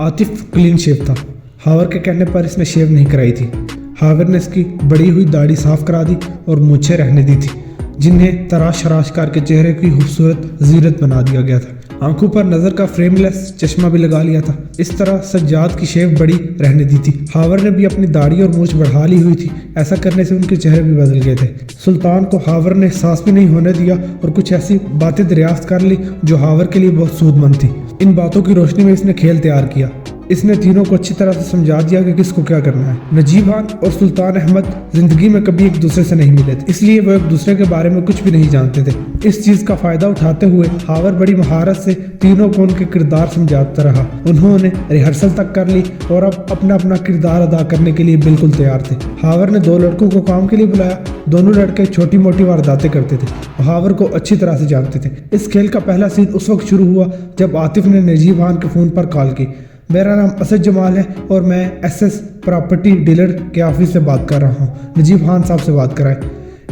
Atif clean shave था। हावर के कहने पर इसने शेव नहीं कराई थी। हावर ने इसकी बड़ी हुई दाढ़ी साफ करा दी और मूंछें रहने दी थी, जिन्हें तराश हराश करके चेहरे की खूबसूरत जीरत बना दिया गया था। आंखों पर नज़र का फ्रेमलेस चश्मा भी लगा लिया था। इस तरह सज्जाद की शेव बड़ी रहने दी थी। हावर ने भी अपनी दाढ़ी और मूंछ बढ़ा ली हुई थी। ऐसा करने से उनके चेहरे भी बदल गए थे। सुल्तान को हावर ने सांस भी नहीं होने दिया और कुछ ऐसी बातें दरियाफ्त कर ली जो हावर के लिए बहुत सूदमंद थी। इन बातों की रोशनी में इसने खेल तैयार किया। इसने तीनों को अच्छी तरह से समझा दिया कि किसको क्या करना है। नजीब खान और सुल्तान अहमद जिंदगी में कभी एक दूसरे से नहीं मिले थे, इसलिए वो एक दूसरे के बारे में कुछ भी नहीं जानते थे। इस चीज का फायदा उठाते हुए हावर बड़ी महारत से तीनों को उनके किरदार समझाता रहा। उन्होंने रिहर्सल तक कर ली और अब अपना अपना किरदार अदा करने के लिए बिल्कुल तैयार थे। हावर ने दो लड़कों को काम के लिए बुलाया। दोनों लड़के छोटी मोटी वारदातें करते थे और हावर को अच्छी तरह से जानते थे। इस खेल का पहला सीन उस वक्त शुरू हुआ जब आतिफ ने नजीब खान के फोन पर कॉल की। मेरा नाम असद जमाल है और मैं एसएस प्रॉपर्टी डीलर के ऑफिस से बात कर रहा हूँ। नजीब खान साहब से बात कराएं।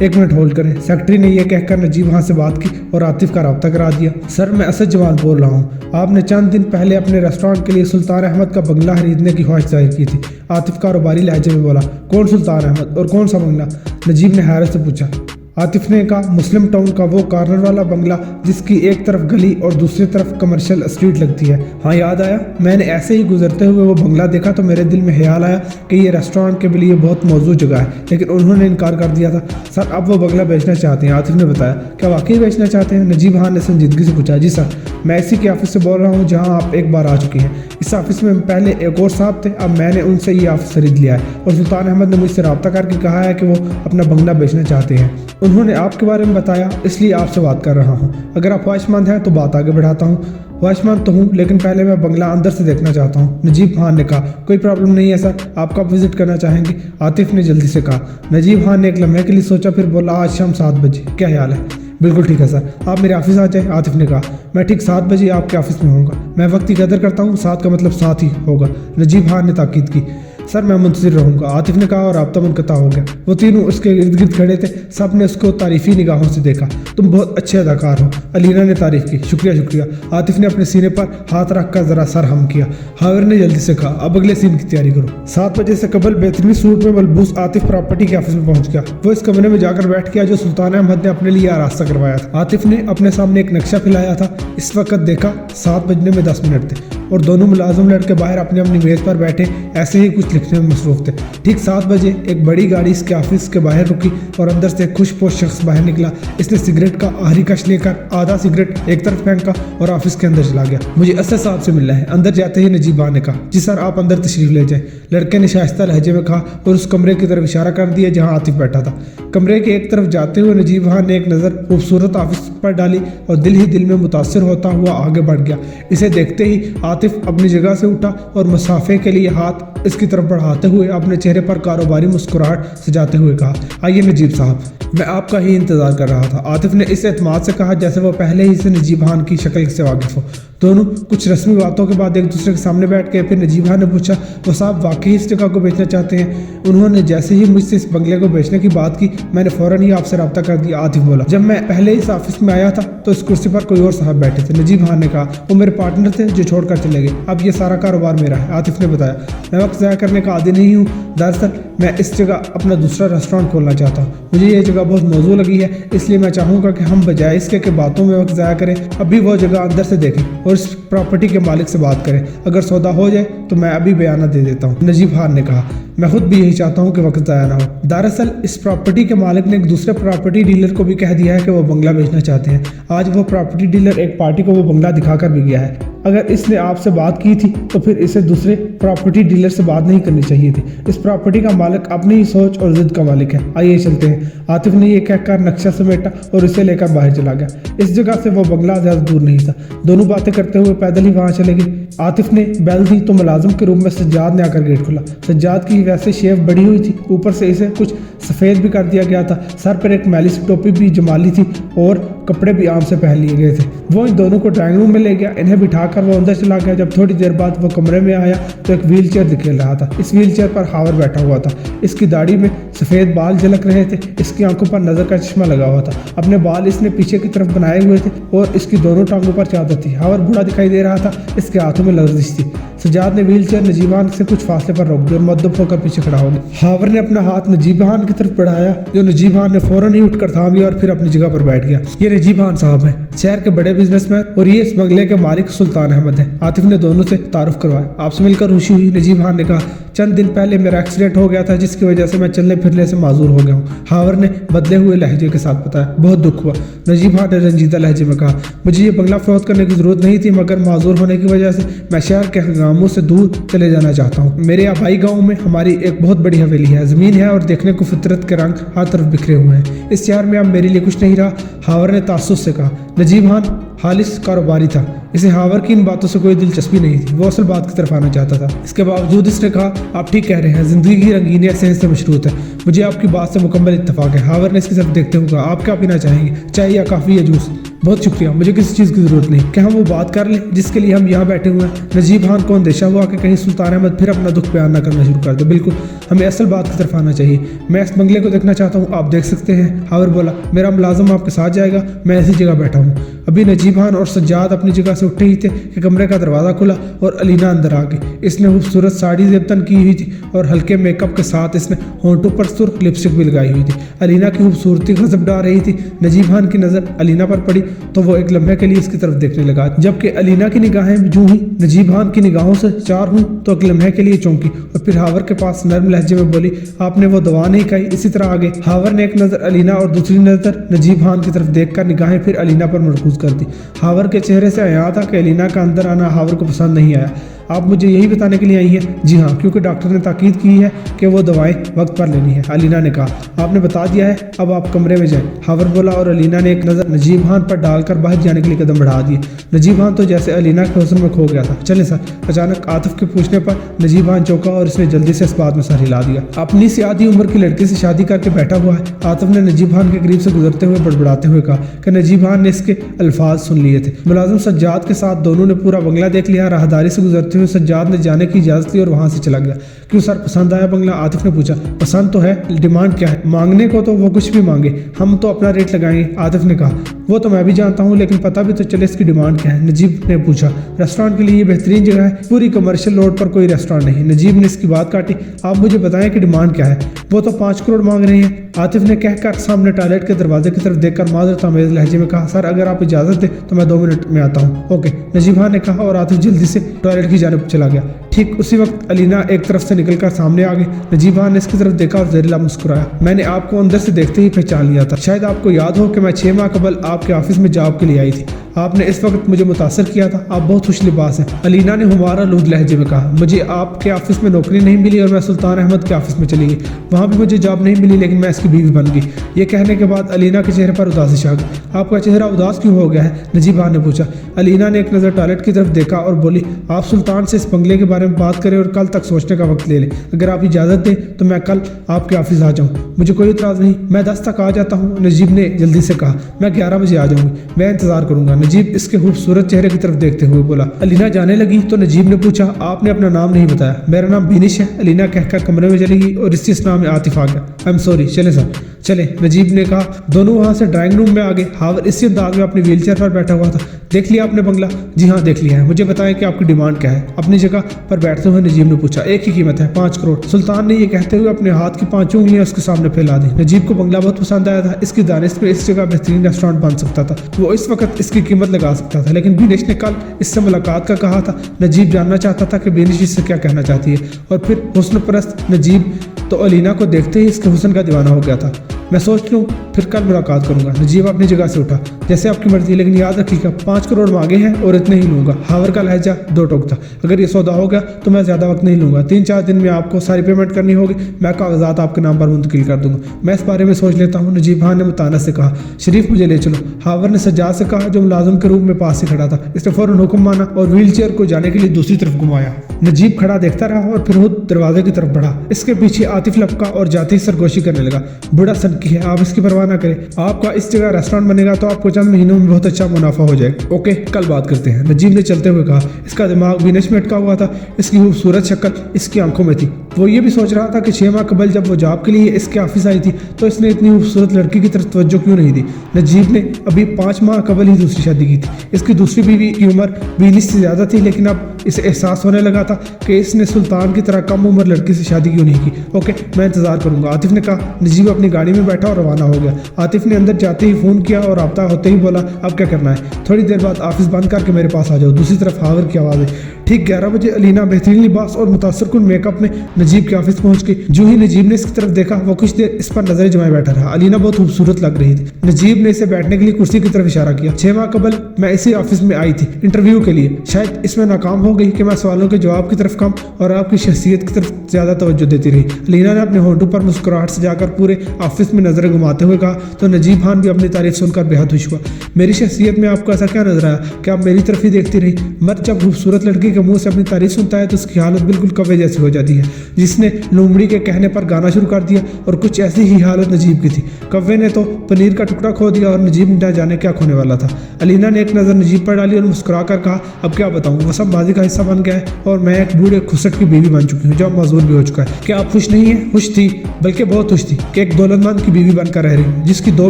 1 मिनट होल्ड करें। सेक्रेटरी ने यह कहकर नजीब खान से बात की और आतिफ का रब्ता करा दिया। सर, मैं असद जमाल बोल रहा हूँ। आपने चंद दिन पहले अपने रेस्टोरेंट के लिए सुल्तान अहमद का बंगला खरीदने की ख्वाहिश जाहिर की थी। आतिफ कारोबारी लहजे में बोला। कौन सुल्तान अहमद और कौन सा बंगला? नजीब ने हैरत से पूछा। आतिफ ने कहा, मुस्लिम टाउन का वो कॉर्नर वाला बंगला जिसकी एक तरफ गली और दूसरी तरफ कमर्शियल स्ट्रीट लगती है। हाँ, याद आया। मैंने ऐसे ही गुजरते हुए वो बंगला देखा तो मेरे दिल में ख्याल आया कि ये रेस्टोरेंट के लिए बहुत मौजूद जगह है, लेकिन उन्होंने इनकार कर दिया था। सर, अब वो बंगला बेचना चाहते हैं। आतिफ ने बताया। क्या वाकई बेचना चाहते हैं? नजीब खान ने संजीदगी से पूछा। जी सर, मैं इसी के ऑफिस से बोल रहा हूँ जहाँ आप एक बार आ चुके हैं। इस ऑफिस में पहले एक और साहब थे, अब मैंने उनसे ये ऑफिस खरीद लिया है और सुल्तान अहमद ने मुझसे रब्ता करके कहा है कि वो अपना बंगला बेचना चाहते हैं। उन्होंने आपके बारे में बताया, इसलिए आपसे बात कर रहा हूँ। अगर आप ख्वाहिशमंद हैं तो बात आगे बढ़ाता हूँ। ख्वाहिशमंद तो हूँ, लेकिन पहले मैं बंगला अंदर से देखना चाहता हूँ। नजीब खान ने कहा। कोई प्रॉब्लम नहीं है सर, आप कब विजिट करना चाहेंगे? आतिफ ने जल्दी से कहा। नजीब खान ने एक लम्हे के लिए सोचा, फिर बोला, आज शाम 7 बजे। क्या ख्याल है? बिल्कुल ठीक है सर, आप मेरे ऑफिस आ जाए। आतिफ ने कहा। मैं ठीक 7 बजे आपके ऑफिस में होऊंगा। मैं वक्त की कदर करता हूँ, 7 का मतलब 7 ही होगा। नजीब खान ने ताकीद की। सर, मैं मुंतज़िर रहूँगा। आतिफ ने कहा और राब्ता मुनक़ता हो गया। वो तीनों उसके इर्द गिर्द खड़े थे। सब ने उसको तारीफ़ी निगाहों से देखा। तुम बहुत अच्छे अदाकार हो, अलीना ने तारीफ़ की। शुक्रिया शुक्रिया। आतिफ ने अपने सीने पर हाथ रख कर ज़रा सर हम किया। हावर ने जल्दी से कहा, अब अगले सीन की तैयारी करो। 7 बजे से कबल बेहतरीन सूट में मलबूस आतिफ प्रॉपर्टी के ऑफिस में पहुंच गया। वो इस कमरे में जाकर बैठ गया जो सुल्तान अहमद ने अपने लिए आरास्ता करवाया था। आतिफ ने अपने सामने एक नक्शा फैलाया था। इस वक्त देखा 7 बजने में 10 मिनट थे और दोनों मुलाजिम लड़के बाहर अपनी अपनी मेज़ पर बैठे ऐसे ही कुछ लिखने में मसरूफ थे। ठीक 7 बजे एक बड़ी गाड़ी इसके ऑफिस के बाहर रुकी और अंदर से एक खुशपोश शख्स बाहर निकला। इसने सिगरेट का आखिरी कश लेकर आधा सिगरेट एक तरफ फेंका और ऑफिस के अंदर चला गया। मुझे असद साहब से मिलना है। अंदर जाते ही नजीब खान ने कहा। जी सर, आप अंदर तशरीफ ले जाएं। लड़के ने शाइस्ता लहजे में कहा और उस कमरे की तरफ इशारा कर दिया जहाँ आतिफ बैठा था। कमरे के एक तरफ जाते हुए नजीब खान ने एक नज़र खूबसूरत ऑफिस पर डाली और दिल ही दिल में मुतासिर होता हुआ आगे बढ़ गया। इसे देखते ही आतिफ अपनी जगह से उठा और मुसाफे के लिए हाथ इसकी तरफ बढ़ाते हुए अपने चेहरे पर कारोबारी मुस्कुराहट सजाते हुए कहा, आइए नजीब साहब, मैं आपका ही इंतजार कर रहा था। आतिफ ने इस एतमाद से कहा जैसे वो पहले ही से नजीब खान की शक्ल से वाकिफ हो। दोनों कुछ रस्मी बातों के बाद एक दूसरे के सामने बैठ गए। फिर नजीब खान ने पूछा, वो साहब वाकई इस जगह को बेचना चाहते हैं? उन्होंने जैसे ही मुझसे इस बंगले को बेचने की बात की, मैंने फौरन ही आपसे रब्ता कर दिया। आतिफ बोला, जब मैं पहले इस ऑफिस में आया था तो इस कुर्सी पर कोई और साहब बैठे थे। नजीब खान ने कहा, वो मेरे पार्टनर थे जो छोड़कर चले गए। अब ये सारा कारोबार मेरा है। आतिफ ने बताया, मैं वक्त ज़ाया करने का आदी नहीं हूँ। दरअसल मैं इस जगह अपना दूसरा रेस्टोरेंट खोलना चाहता हूँ। मुझे ये जगह बहुत मौजू लगी है, इसलिए मैं चाहूँगा कि हम बजाय इसके कि बातों में वक्त ज़ाया करें, अभी वो जगह अंदर से देखें और इस प्रॉपर्टी के मालिक से बात करें। अगर सौदा हो जाए तो मैं अभी बयाना दे देता हूँ। नजीब खान ने कहा, मैं खुद भी यही चाहता हूँ कि वक्त ज़ाया ना हो। दरअसल इस प्रॉपर्टी के मालिक ने एक दूसरे प्रॉपर्टी डीलर को भी कह दिया है कि वो बंगला बेचना चाहते हैं। आज वो प्रॉपर्टी डीलर एक पार्टी को वो बंगला दिखाकर भी गया है। अगर इसने आपसे बात की थी तो फिर इसे दूसरे प्रॉपर्टी डीलर से बात नहीं करनी चाहिए थी। इस प्रॉपर्टी का मालिक अपनी ही सोच और जिद का मालिक है। आइए चलते हैं। आतिफ ने यह कहकर नक्शा समेटा और इसे लेकर बाहर चला गया। इस जगह से वो बंगला ज़्यादा दूर नहीं था। दोनों बातें करते हुए पैदल ही वहाँ चले गए। आतिफ ने बैल दी तो मुलाजिम के रूम में सज्जाद ने आकर गेट खोला। सज्जाद की वैसे शेव बड़ी हुई थी, ऊपर से इसे कुछ सफ़ेद भी कर दिया गया था। सर पर एक मैली सी टोपी भी जमाली थी और कपड़े भी आम से पहन लिए गए थे। वो इन दोनों को ड्राइंग रूम में ले गया। इन्हें बिठाकर वो अंदर चला गया। जब थोड़ी देर बाद वो कमरे में आया तो एक व्हील चेयर दिखेल रहा था। इस व्हील चेयर पर हावर बैठा हुआ था। इसकी दाढ़ी में सफ़ेद बाल झलक रहे थे। इसकी आंखों पर नज़र का चश्मा लगा हुआ था। अपने बाल इसने पीछे की तरफ बनाए हुए थे और इसकी दोनों टांगों पर चादर थी। हावर बूढ़ा दिखाई दे रहा था। इसके हाथों में लर्जिश थी। सज्जाद ने व्हील चेयर नजीबान से कुछ फासले पर रोक दी और मद्दब होकर पीछे खड़ा हो गया। हावर ने अपना हाथ नजीबान की तरफ बढ़ाया, जो नजीबान ने फौरन ही उठकर थाम लिया और फिर अपनी जगह पर बैठ गया। ये नजीबान साहब हैं, शहर के बड़े बिजनेसमैन, और ये इस बंगले के मालिक सुल्तान अहमद हैं। आतिफ ने दोनों से तारुफ करवाया। आपसे मिलकर खुशी हुई, नजीबान ने कहा। चंद दिन पहले मेरा एक्सीडेंट हो गया था, जिसकी वजह से मैं चलने फिरने से माजूर हो गया हूँ, हावर ने बदले हुए लहजे के साथ बताया। बहुत दुख हुआ, नजीबान ने रंजीदा लहजे में कहा। मुझे ये बंगला फरोख्त करने की जरूरत नहीं थी, मगर माजूर होने की वजह से मैं शहर के हंगामों से दूर चले जाना चाहता हूँ। मेरे आबाई गाँव में हमारी एक बहुत बड़ी हवेली है, जमीन है और देखने को फितरत के रंग हर तरफ बिखरे हुए हैं। इस शहर में अब मेरे लिए कुछ नहीं रहा, हावर ने तासुस से कहा। नजीबान हालिस कारोबारी था, इसे हावर की इन बातों से कोई दिलचस्पी नहीं थी, वो असल बात की तरफ आना चाहता था। इसके बावजूद इसने कहा, आप ठीक कह रहे हैं, जिंदगी की रंगीनियत सेहत से मशरूत है। मुझे आपकी बात से मुकम्मल इत्तेफाक है। हावर ने इसकी तरफ देखते हुए कहा। आप क्या पीना चाहेंगे, चाय या कॉफ़ी या जूस? बहुत शुक्रिया, मुझे किसी चीज़ की ज़रूरत नहीं। क्या हम वो बात कर लें जिसके लिए हम यहाँ बैठे हुए हैं? नजीबान को अंदेशा हुआ कि कहीं सुल्तान अहमद फिर अपना दुख बयान न करना शुरू कर दे। बिल्कुल, हमें असल बात की तरफ आना चाहिए। मैं इस बंगले को देखना चाहता हूँ, आप देख सकते हैं। हावर बोला। मेरा मुलाजिम आपके साथ जाएगा, मैं ऐसी जगह बैठा हूँ। अभी नजीबान और सज्जाद अपनी जगह से उठे ही थे कि कमरे का दरवाज़ा खुला और अलीना अंदर आ गई। इसने खूबसूरत साड़ी ज़ेबतन की हुई थी और हल्के मेकअप के साथ इसने होंठों पर सुर्ख लिपस्टिक भी लगाई हुई थी। अलीना की खूबसूरती गजब डाल रही थी। नजीबान की नज़र अलीना पर पड़ी तो वो एक लम्हे के लिए इसकी तरफ देखने लगा, जबकि अलीना की निगाहें जूं ही नजीबान की निगाहों से चार हुई तो एक लम्हे के लिए चौंकी और फिर हावर के पास नर्म लहजे में बोली, आपने वो दवा नहीं खाई, इसी तरह आगे। हावर ने एक नज़र अलीना और दूसरी नज़र नजीबान की तरफ देखकर निगाहें फिर अलीना पर मरकूज कर दी। हावर के चेहरे से आया था कि अलीना का अंदर आना हावर को पसंद नहीं आया। आप मुझे यही बताने के लिए आई हैं? जी हाँ, क्योंकि डॉक्टर ने ताकीद की है कि वो दवाएं वक्त पर लेनी है, अलीना ने कहा। आपने बता दिया है, अब आप कमरे में जाएं, हावर बोला और अलीना ने एक नज़र नजीबान पर डालकर बाहर जाने के लिए कदम बढ़ा दिए। नजीबान तो जैसे अलीना के हुस्न में खो गया था। चले सर। अचानक आतिफ के पूछने पर नजीबान चौंका और इसने जल्दी से इस बात में सर हिला दिया। अपनी से आधी उम्र की लड़की से शादी करके बैठा हुआ है, आतिफ ने नजीबान के करीब से गुजरते हुए बड़बड़ाते हुए कहा कि नजीबान ने इसके अल्फाज सुन लिए थे। मुलाजिम सज्जाद के साथ दोनों ने पूरा बंगला देख लिया। राहदारी से गुजरते हुए सज्जाद ने जाने की इजाजत ली और वहां से चला गया। क्यों सर, पसंद आया बंगला? आतिफ ने पूछा। पसंद तो है, डिमांड क्या है? मांगने को तो वो कुछ भी मांगे, हम तो अपना रेट लगाएंगे, आतिफ ने कहा। वो तो मैं भी जानता हूँ, लेकिन पता भी तो चले इसकी डिमांड क्या है, नजीब ने पूछा। रेस्टोरेंट के लिए ये बेहतरीन जगह है, पूरी कमर्शियल रोड पर कोई रेस्टोरेंट नहीं। नजीब ने इसकी बात काटी। आप मुझे बताएं कि डिमांड क्या है? वो तो 5 करोड़ मांग रहे हैं, आतिफ ने कहकर सामने टॉयलेट के दरवाजे की तरफ देखकर माजरत आमेज लहजे में कहा। सर, अगर आप इजाजत दें तो मैं 2 मिनट में आता हूँ। ओके, नजीबा ने कहा और आतिफ जल्दी से टॉयलेट की जानिब चला गया। ठीक उसी वक्त अलीना एक तरफ से निकलकर सामने आ गई। नजीबा ने इसकी तरफ देखा और जहरीला मुस्कुराया। मैंने आपको अंदर से देखते ही पहचान लिया था। शायद आपको याद हो कि मैं 6 माह कबल आपके ऑफिस में जॉब के लिए आई थी। आपने इस वक्त मुझे मुतासर किया था। आप बहुत खुश लिबास हैं, अलीना ने हमारा लूद लहजे में कहा। मुझे आपके ऑफिस में नौकरी नहीं मिली और मैं सुल्तान अहमद के ऑफिस में चली गई। वहाँ भी मुझे जॉब नहीं मिली, लेकिन मैं इसकी बीवी बन गई। ये कहने के बाद अलीना के चेहरे पर उदासी छा गई। आपका चेहरा उदास क्यों हो गया है? नजीबा ने पूछा। अलीना ने एक नज़र टॉयलेट की तरफ देखा और बोली, आप सुल्तान से इस बंगले के बारे में बात करें और कल तक सोचने का वक्त ले लें। अगर आप इजाज़त दें तो मैं कल आपके ऑफिस आ जाऊँ। मुझे कोई इतराज़ नहीं, मैं 10 तक आ जाता हूँ। नजीब ने जल्दी से कहा। मैं 11 बजे आ जाऊँगी, मैं इंतज़ार करूँगा। नजीब इसके खूबसूरत चेहरे की तरफ देखते हुए बोला। अलीना जाने लगी तो नजीब ने पूछा, आपने अपना नाम नहीं बताया। मेरा नाम बिनिश है, अलीना कहकर कमरे में चली गई और इस नाम में आतिफ आ गया। आई एम सॉरी, चले सर चले, नजीब ने कहा। दोनों वहाँ से ड्राइंग रूम में आ गए। हावर इसी अंदाज में अपनी व्हीलचेयर पर बैठा हुआ था। देख लिया आपने बंगला? जी हाँ, देख लिया है। मुझे बताएं कि आपकी डिमांड क्या है? अपनी जगह पर बैठते हुए नजीब ने पूछा। एक ही कीमत है, 5 करोड़। सुल्तान ने यह कहते हुए अपने हाथ की 5 उंगलियां उसके सामने फैला दी। नजीब को बंगला बहुत पसंद आया था। इसकी दानिश पे इस जगह बेहतरीन रेस्टोरेंट बन सकता था। वो इस वक्त इसकी कीमत लगा सकता था, लेकिन बिनिश ने कल इससे मुलाकात का कहा था। नजीब जानना चाहता था कि बिनिश इससे क्या कहना चाहती है। और फिर हुस्न परस्त नजीब तो अलीना को देखते ही इसके हुस्न का दीवाना हो गया था। मैं सोच लूँ फिर कल मुलाकात करूंगा। नजीब अपनी जगह से उठा। जैसे आपकी मर्जी, लेकिन याद रखिएगा 5 करोड़ मांगे हैं और इतने ही लूंगा। हावर का लहजा 2 टोक था। अगर ये सौदा हो गया तो मैं ज़्यादा वक्त नहीं लूंगा। 3-4 दिन में आपको सारी पेमेंट करनी होगी। मैं कागजात आपके नाम पर मुंतकिल कर दूंगा। मैं इस बारे में सोच लेता हूँ, नजीब ने मुतानस से कहा। शरीफ मुझे ले चलो, हावर ने सज्जाद से कहा, जो मुलाजिम के रूम में पास से खड़ा था। इसने फौरन हुक्म माना और व्हील चेयर को जाने के लिए दूसरी तरफ घुमाया। नजीब खड़ा देखता रहा और फिर खुद दरवाजे की तरफ बढ़ा। इसके पीछे आतिफ लपका और जाते ही सरगोशी करने लगा। बूढ़ा सनकी है, आप इसकी परवाह ना करें। आपका इस जगह रेस्टोरेंट बनेगा तो आपको चंद महीनों में बहुत अच्छा मुनाफा हो जाएगा। ओके, कल बात करते हैं, नजीब ने चलते हुए कहा। इसका दिमाग बिनिश में अटका हुआ था। इसकी खूबसूरत शक्ल इसकी आंखों में थी। वो ये भी सोच रहा था कि 6 माह कबल जब वो जॉब के लिए इसके ऑफिस आई थी तो इसने इतनी खूबसूरत लड़की की तरफ तवज्जो क्यों नहीं दी। नजीब ने अभी 5 माह कबल ही दूसरी शादी की थी। इसकी दूसरी बीवी की उम्र 20 से ज़्यादा थी, लेकिन अब इसे एहसास होने लगा था कि इसने सुल्तान की तरह कम उम्र लड़की से शादी क्यों नहीं की। ओके, मैं इंतज़ार करूँगा, आतिफ ने कहा। नजीब अपनी गाड़ी में बैठा और रवाना हो गया। आतिफ ने अंदर जाते ही फ़ोन किया और रब्ता होते ही बोला, अब क्या करना है? थोड़ी देर बाद ऑफिस बंद करके मेरे पास आ जाओ। दूसरी तरफ हावर की आवाज़ है। ठीक 11 बजे अलीना बेहतरीन लिबास और मुतासरकुन मेकअप में नजीब के ऑफिस पहुंच गई। जो ही नजीब ने इसकी तरफ देखा वो कुछ देर इस पर नजरें जमाए बैठा रहा। अलीना बहुत खूबसूरत लग रही थी। नजीब ने इसे बैठने के लिए कुर्सी की तरफ इशारा किया। 6 माह कबल मैं इसी ऑफिस में आई थी इंटरव्यू के लिए। शायद इसमें नाकाम हो गई कि मैं सवालों के जवाब की तरफ कम और आपकी शख्सियत की तरफ ज्यादा तवज्जो देती रही। अलीना ने अपने होंठों पर मुस्कुराहट सजाकर पूरे ऑफिस में नजरें घुमाते हुए कहा। तो नजीब खान भी अपनी तारीफ सुनकर बेहद खुश हुआ। मेरी शख्सियत में आपको ऐसा क्या नजर आया कि आप मेरी तरफ ही देखती रही? मर्द जब खूबसूरत लड़की के मुंह से अपनी तारीफ सुनता है तो उसकी हालत बिल्कुल कौवे जैसी हो जाती है, जिसने लोमड़ी के कहने पर गाना शुरू कर दिया। और कुछ ऐसी ही हालत नजीब की थी। कौवे ने तो पनीर का टुकड़ा खो दिया और नजीब न जाने क्या खोने वाला था। अलीना ने एक नज़र नजीब पर डाली और मुस्कुरा कर कहा, अब क्या बताऊँ, वो सब माजी का हिस्सा बन गया है और मैं एक बूढ़े खुसट की बीवी बन चुकी हूँ जो मजबूर भी हो चुका है। क्या आप खुश नहीं है? खुश थी, बल्कि बहुत खुश थी कि एक दौलतमंद की बीवी बनकर रह रही हूँ जिसकी 2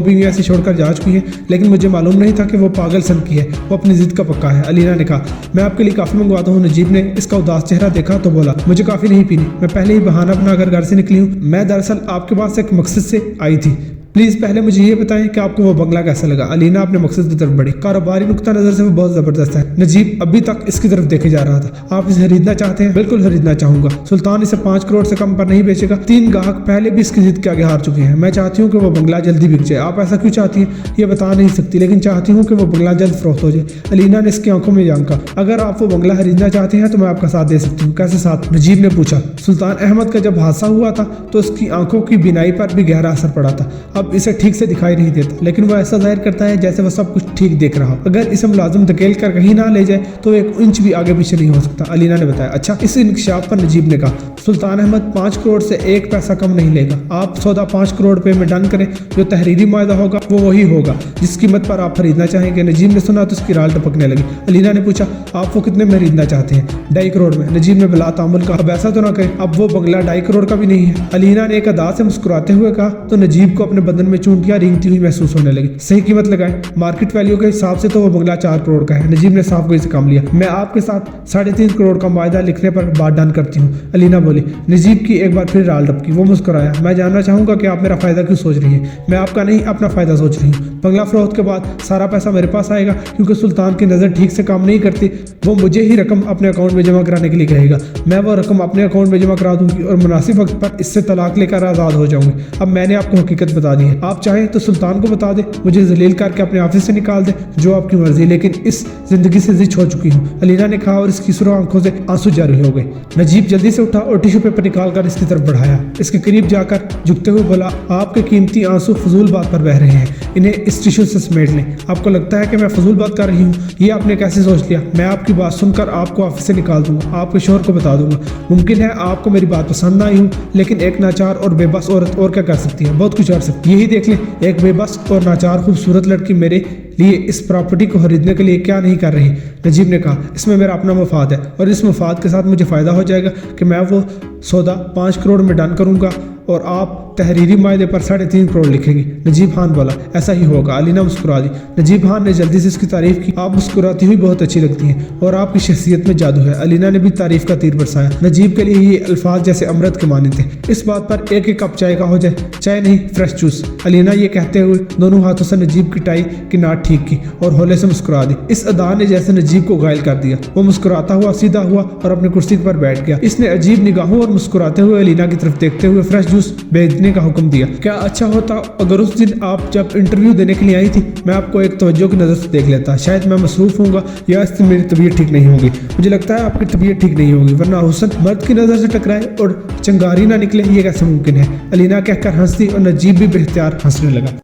बीवियां ऐसे छोड़कर जा चुकी हैं। लेकिन मुझे मालूम नहीं था कि वो पागल सन की है, वो अपनी जिद का पक्का है। अलीना ने कहा, मैं आपके लिए काफ़ी मंगवाता हूँ। नजीब ने इसका उदास चेहरा देखा तो बोला, मुझे काफ़ी नहीं पीनी, मैं पहले ही बहाना बनाकर घर से निकली हूँ। मैं दरअसल आपके पास एक मकसद से आई थी। प्लीज़ पहले मुझे ये बताएं कि आपको वो बंगला कैसा लगा। अलीना अपने मकसद की तरफ बढ़ी। कारोबारी नुक्ता नज़र से वो बहुत ज़बरदस्त है। नजीब अभी तक इसकी तरफ देखे जा रहा था। आप इसे खरीदना चाहते हैं? बिल्कुल खरीदना चाहूँगा। सुल्तान इसे 5 करोड़ से कम पर नहीं बेचेगा। 3 ग्राहक पहले भी इसकी जिद के आगे हार चुके हैं। मैं चाहती हूँ कि वो बंगला जल्दी बिक जाए। आप ऐसा क्यों चाहती हैं ये बता नहीं सकती, लेकिन चाहती हूँ कि वो बंगला जल्द फरोख्त हो जाए। अलीना ने इसकी आंखों में झांका। अगर आप वो बंगला खरीदना चाहते हैं तो मैं आपका साथ दे सकती हूँ। कैसे साथ? नजीब ने पूछा। सुल्तान अहमद का जब हादसा हुआ था तो उसकी आंखों की बिनाई पर भी गहरा असर पड़ा था। अब इसे ठीक से दिखाई नहीं देता, लेकिन वो ऐसा जाहिर करता है जैसे वो सब कुछ ठीक देख रहा हो। अगर इसे मुलाजिम धकेल कर कहीं ना ले जाए तो 1 इंच भी आगे पीछे नहीं हो सकता। अलीना ने बताया। अच्छा। इस इंकशाफ पर नजीब ने कहा, सुल्तान अहमद 5 करोड़ से 1 पैसा कम नहीं लेगा। आप सौदा 5 करोड़ रुपए में डन करें। जो तहरीरी मुआहदा होगा वो वही होगा जिस कीमत पर आप खरीदना चाहेंगे। नजीब ने सुना तो उसकी राल टपकने लगी। अलीना ने पूछा, आप वो कितने में खरीदना चाहते हैं? 2.5 करोड़ में। नजीब ने बिला तामुल कहा, अब ऐसा तो ना करें, अब वो बंगला 2.5 करोड़ का भी नहीं है। अलीना ने एक अदा से मुस्कुराते हुए कहा तो नजीब को अपने बदन में चूंटियां रेंगती हुई महसूस होने लगी। सही कीमत लगाए। मार्केट वैल्यू के हिसाब से तो वो बंगला 4 करोड़ का है। नजीब ने साफ गोई से काम लिया। मैं आपके साथ 3.5 करोड़ का मुआहदा लिखने पर बात डन करती हूँ। अलीना बोली। नजीब की एक बार फिर राल टपकी। वो मुस्कुराया। मैं जानना चाहूंगा कि आप मेरा फायदा क्यों सोच रही हैं? मैं आपका नहीं, अपना फायदा सोच रही हूँ। बंगला फरोख्त के बाद सारा पैसा मेरे पास आएगा, क्योंकि सुल्तान की नज़र ठीक से काम नहीं करती। वो मुझे ही रकम अपने अकाउंट में जमा कराने के लिए कहेगा। मैं वो रकम अपने अकाउंट में जमा करा दूंगी और मुनासिब वक्त पर इससे तलाक लेकर आज़ाद हो जाऊंगी। अब मैंने आपको हकीकत बता दी है। आप चाहें तो सुल्तान को बता दे, मुझे जलील करके अपने ऑफिस से निकाल दे, जो आपकी मर्जी, लेकिन इस जिंदगी से जिद हो चुकी हूँ। अलीना ने कहा और इसकी सुरख आंखों से आंसू जारी हो गए। नजीब जल्दी से उठा और टिश्यू पेपर निकालकर इसकी तरफ बढ़ाया। इसके करीब जाकर झुकते हुए बोला, आपके कीमती आंसू फजूल बात पर बह रहे हैं, इन्हें इस टिश्यू से समेट लें। आपको लगता है कि मैं फजूल बात कर रही हूँ? ये आपने कैसे सोच लिया? मैं आपकी बात सुनकर आपको ऑफिस से निकाल दूंगा, आपके शोहर को बता दूंगा। मुमकिन है आपको मेरी बात पसंद ना आई हो, लेकिन एक नाचार और बेबस औरत और क्या कर सकती है? बहुत कुछ कर सकती है। यही देख लें, एक बेबस और नाचार खूबसूरत लड़की मेरे लिए इस प्रॉपर्टी को खरीदने के लिए क्या नहीं कर रही। नजीब ने कहा, इसमें मेरा अपना मफाद है और इस मफाद के साथ मुझे फ़ायदा हो जाएगा कि मैं वो सौदा 5 करोड़ में डन करूंगा और आप तहरीरी मायदे पर 3.5 करोड़ लिखेंगे। नजीब खान बोला, ऐसा ही होगा। अलीना मुस्कुरा दी। नजीब खान ने जल्दी से इसकी तारीफ की। आप मुस्कुराती हुई बहुत अच्छी लगती हैं और आपकी शख्सियत में जादू है। अलीना ने भी तारीफ का तीर बरसाया। नजीब के लिए ये अल्फाज जैसे अमृत के माने थे। इस बात पर एक कप चाय का हो जाए। चाय नहीं, फ्रेश जूस। अलीना ये कहते हुए दोनों हाथों से नजीब की टाई की नाट ठीक की और होले से मुस्कुरा दी। इस अदा ने जैसे नजीब को घायल कर दिया। वो मुस्कुराता हुआ सीधा हुआ और अपनी कुर्सी पर बैठ गया। इसने अजीब निगाहों और मुस्कुराते हुए अलीना की तरफ देखते हुए फ्रेश जूस भेजने का हुक्म दिया। क्या अच्छा होता अगर उस दिन आप जब इंटरव्यू देने के लिए आई थी मैं आपको एक तवज्जो की नज़र से देख लेता। शायद मैं मसरूफ होऊंगा या इससे मेरी तबीयत ठीक नहीं होगी। मुझे लगता है आपकी तबीयत ठीक नहीं होगी, वरना हुस्न मर्द की नज़र से टकराए और चंगारी ना निकले, ये कैसे मुमकिन है? अलीना कहकर हंस दी और नजीब भी बेख्तियार हंसने लगा।